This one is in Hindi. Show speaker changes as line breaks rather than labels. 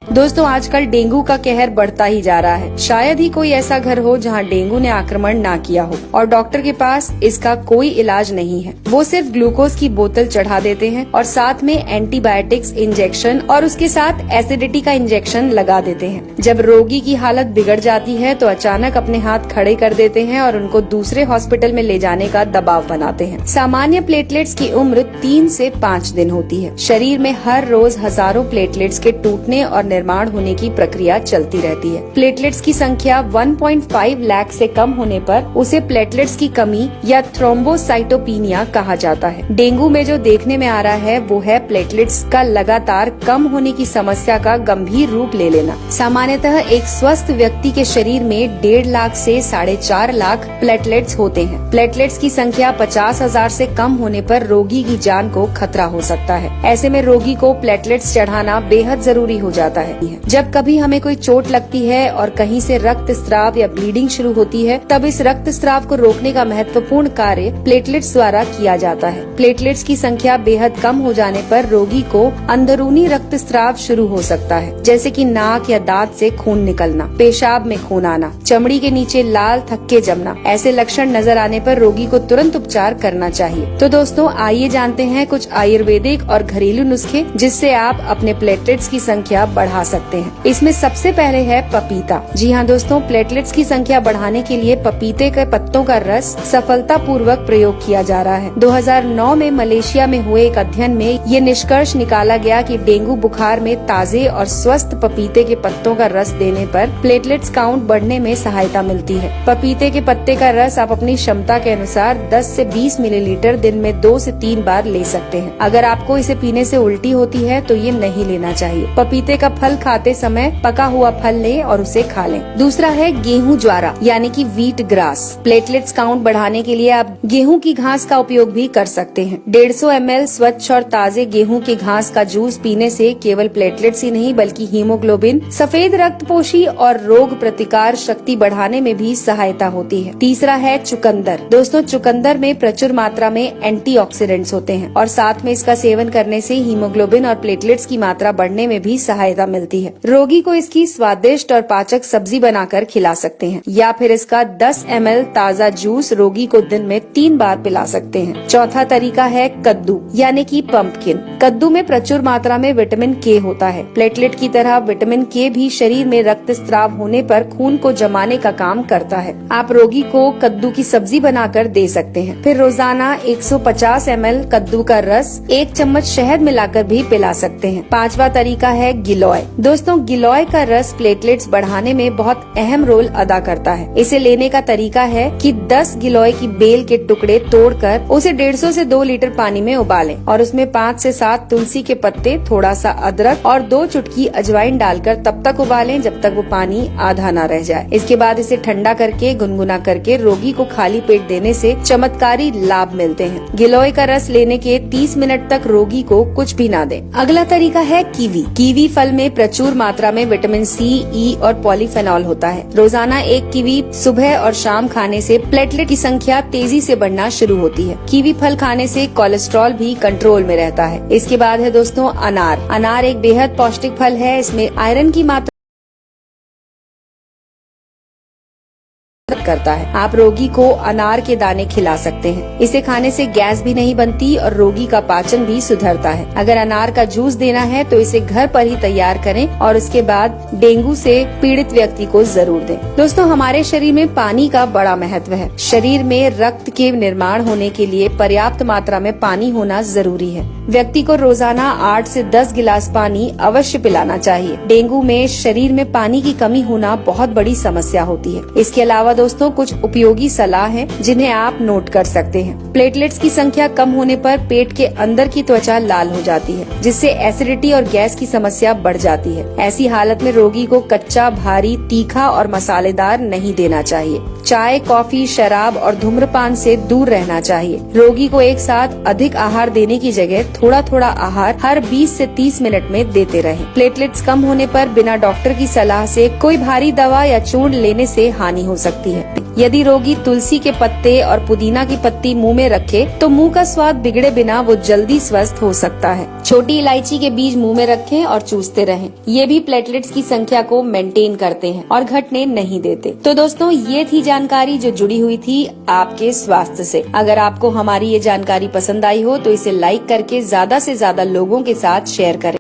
दोस्तों आजकल डेंगू का कहर बढ़ता ही जा रहा है। शायद ही कोई ऐसा घर हो जहां डेंगू ने आक्रमण ना किया हो और डॉक्टर के पास इसका कोई इलाज नहीं है। वो सिर्फ ग्लूकोज की बोतल चढ़ा देते हैं और साथ में एंटीबायोटिक्स इंजेक्शन और उसके साथ एसिडिटी का इंजेक्शन लगा देते हैं। जब रोगी की हालत बिगड़ जाती है तो अचानक अपने हाथ खड़े कर देते हैं और उनको दूसरे हॉस्पिटल में ले जाने का दबाव बनाते हैं। सामान्य प्लेटलेट्स की उम्र 3 से 5 दिन होती है। शरीर में हर रोज हजारों प्लेटलेट्स के टूटने और निर्माण होने की प्रक्रिया चलती रहती है। प्लेटलेट्स की संख्या 1.5 लाख से कम होने पर उसे प्लेटलेट्स की कमी या थ्रोम्बोसाइटोपिनिया कहा जाता है। डेंगू में जो देखने में आ रहा है वो है प्लेटलेट्स का लगातार कम होने की समस्या का गंभीर रूप ले लेना। सामान्यतः एक स्वस्थ व्यक्ति के शरीर में 1.5 लाख से 4.5 लाख प्लेटलेट्स होते हैं। प्लेटलेट्स की संख्या 50,000 से कम होने पर रोगी की जान को खतरा हो सकता है। ऐसे में रोगी को प्लेटलेट्स चढ़ाना बेहद जरूरी हो जाता है। जब कभी हमें कोई चोट लगती है और कहीं से रक्त स्राव या ब्लीडिंग शुरू होती है, तब इस रक्त स्राव को रोकने का महत्वपूर्ण कार्य प्लेटलेट्स द्वारा किया जाता है। प्लेटलेट्स की संख्या बेहद कम हो जाने पर रोगी को अंदरूनी रक्त स्राव शुरू हो सकता है, जैसे कि नाक या दांत से खून निकलना, पेशाब में खून आना, चमड़ी के नीचे लाल थक्के जमना। ऐसे लक्षण नजर आने पर रोगी को तुरंत उपचार करना चाहिए। तो दोस्तों आइए जानते हैं कुछ आयुर्वेदिक और घरेलू नुस्खे जिससे आप अपने प्लेटलेट्स की संख्या बढ़ा सकते हैं। इसमें सबसे पहले है पपीता। जी हाँ दोस्तों, प्लेटलेट्स की संख्या बढ़ाने के लिए पपीते के पत्तों का रस सफलतापूर्वक प्रयोग किया जा रहा है। 2009 में मलेशिया में हुए एक अध्ययन में ये निष्कर्ष निकाला गया कि डेंगू बुखार में ताजे और स्वस्थ पपीते के पत्तों का रस देने पर प्लेटलेट्स काउंट बढ़ने में सहायता मिलती है। पपीते के पत्ते का रस आप अपनी क्षमता के अनुसार 10 से 20 मिलीलीटर दिन में 2 से 3 बार ले सकते हैं। अगर आपको इसे पीने से उल्टी होती है तो ये नहीं लेना चाहिए। पपीते का फल खाते समय पका हुआ फल लें और उसे खा लें। दूसरा है गेहूं ज्वारा यानी कि व्हीट ग्रास। प्लेटलेट्स काउंट बढ़ाने के लिए आप गेहूं की घास का उपयोग भी कर सकते हैं। 150 ml स्वच्छ और ताजे गेहूं की घास का जूस पीने से केवल प्लेटलेट्स ही नहीं बल्कि हीमोग्लोबिन, सफेद रक्तपोशी और रोग प्रतिकार शक्ति बढ़ाने में भी सहायता होती है। तीसरा है चुकंदर। दोस्तों चुकंदर में प्रचुर मात्रा में एंटीऑक्सीडेंट्स होते हैं और साथ में इसका सेवन करने से हीमोग्लोबिन और प्लेटलेट्स की मात्रा बढ़ने में भी सहायता मिलती है। रोगी को इसकी स्वादिष्ट और पाचक सब्जी बनाकर खिला सकते हैं या फिर इसका 10 ml ताजा जूस रोगी को दिन में 3 बार पिला सकते हैं। चौथा तरीका है कद्दू यानी कि पंपकिन। कद्दू में प्रचुर मात्रा में विटामिन के होता है। प्लेटलेट की तरह विटामिन के भी शरीर में रक्त स्राव होने पर खून को जमाने का काम करता है। आप रोगी को कद्दू की सब्जी बनाकर दे सकते हैं। फिर रोजाना 150 ml कद्दू का रस 1 चम्मच शहद मिलाकर भी पिला सकते हैं। पांचवा तरीका है गिलोय। दोस्तों गिलोय का रस प्लेटलेट्स बढ़ाने में बहुत अहम रोल अदा करता है। इसे लेने का तरीका है कि 10 गिलोय की बेल के टुकड़े तोड़कर उसे 150 से 2 लीटर पानी में उबालें और उसमें 5 से 7 तुलसी के पत्ते, थोड़ा सा अदरक और 2 चुटकी अजवाइन डालकर तब तक उबालें जब तक वो पानी आधा न रह जाए। इसके बाद इसे ठंडा करके गुनगुना करके रोगी को खाली पेट देने से चमत्कारी लाभ मिलते हैं। गिलोय का रस लेने के 30 मिनट तक रोगी को कुछ भी न दें। अगला तरीका है कीवी। कीवी फल में प्रचुर मात्रा में विटामिन सी, ई और पॉलीफेनॉल होता है। रोजाना 1 कीवी सुबह और शाम खाने से प्लेटलेट की संख्या तेजी से बढ़ना शुरू होती है। कीवी फल खाने से कोलेस्ट्रॉल भी कंट्रोल में रहता है। इसके बाद है दोस्तों अनार। अनार एक बेहद पौष्टिक फल है। इसमें आयरन की मात्रा करता है। आप रोगी को अनार के दाने खिला सकते हैं। इसे खाने से गैस भी नहीं बनती और रोगी का पाचन भी सुधरता है। अगर अनार का जूस देना है तो इसे घर पर ही तैयार करें और उसके बाद डेंगू से पीड़ित व्यक्ति को जरूर दें। दोस्तों हमारे शरीर में पानी का बड़ा महत्व है। शरीर में रक्त के निर्माण होने के लिए पर्याप्त मात्रा में पानी होना जरूरी है। व्यक्ति को रोजाना 8 से 10 गिलास पानी अवश्य पिलाना चाहिए। डेंगू में शरीर में पानी की कमी होना बहुत बड़ी समस्या होती है। इसके अलावा दोस्तों कुछ उपयोगी सलाह है जिन्हें आप नोट कर सकते हैं। प्लेटलेट्स की संख्या कम होने पर पेट के अंदर की त्वचा लाल हो जाती है, जिससे एसिडिटी और गैस की समस्या बढ़ जाती है। ऐसी हालत में रोगी को कच्चा, भारी, तीखा और मसालेदार नहीं देना चाहिए। चाय, कॉफी, शराब और धूम्रपान से दूर रहना चाहिए। रोगी को एक साथ अधिक आहार देने की जगह थोड़ा थोड़ा आहार हर 20 से 30 मिनट में देते रहें। प्लेटलेट्स कम होने पर बिना डॉक्टर की सलाह से कोई भारी दवा या चूर्ण लेने से हानि हो सकती है। यदि रोगी तुलसी के पत्ते और पुदीना की पत्ती मुंह में रखे तो मुंह का स्वाद बिगड़े बिना वो जल्दी स्वस्थ हो सकता है। छोटी इलायची के बीज मुंह में रखें और चूसते रहें। ये भी प्लेटलेट्स की संख्या को मेंटेन करते हैं और घटने नहीं देते। तो दोस्तों, ये थी जानकारी जो जुड़ी हुई थी आपके स्वास्थ्य से। अगर आपको हमारी ये जानकारी पसंद आई हो तो इसे लाइक करके ज्यादा से ज्यादा लोगों के साथ शेयर करें।